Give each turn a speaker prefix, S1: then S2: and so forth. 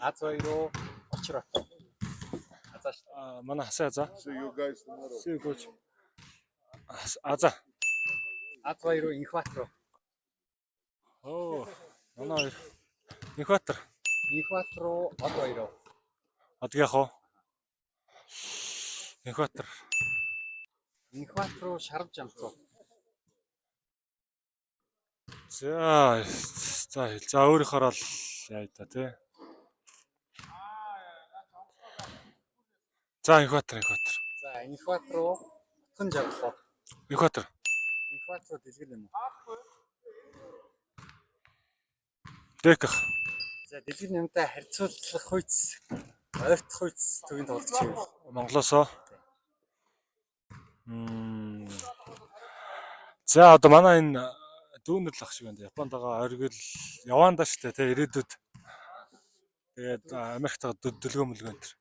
S1: Аз хоёроо очроо. Азаа шүү.
S2: Манай хасаа за.
S3: See you guys tomorrow.
S2: See you coach. За.
S1: Аз хоёроо инкватор.
S2: Оо. Манай хоёр. Инкватор.
S1: Инкватороо од хоёроо.
S2: Одоо яах вэ? Инкватор.
S1: Инкватороо шарвж амцуу.
S2: За өөрийнхөө л яа да тий. За инкватор.
S1: За инкватороо утхан жавхлаа.
S2: Инкватор.
S1: Инкватороо дэлгэр юм уу?
S2: Дэкх.
S1: За дэлгэр юмтай харьцуулах хүйц, ойртох хүйц төвийн тоглогч юм.
S2: Монголоосоо. За одоо манай энэ дүүнер л ах шиг байна. Японд байгаа оргил яваандаа штэ тий ирээдүйд. Тэгээд Америкт байгаа дөлгөө мөлгөө энэ.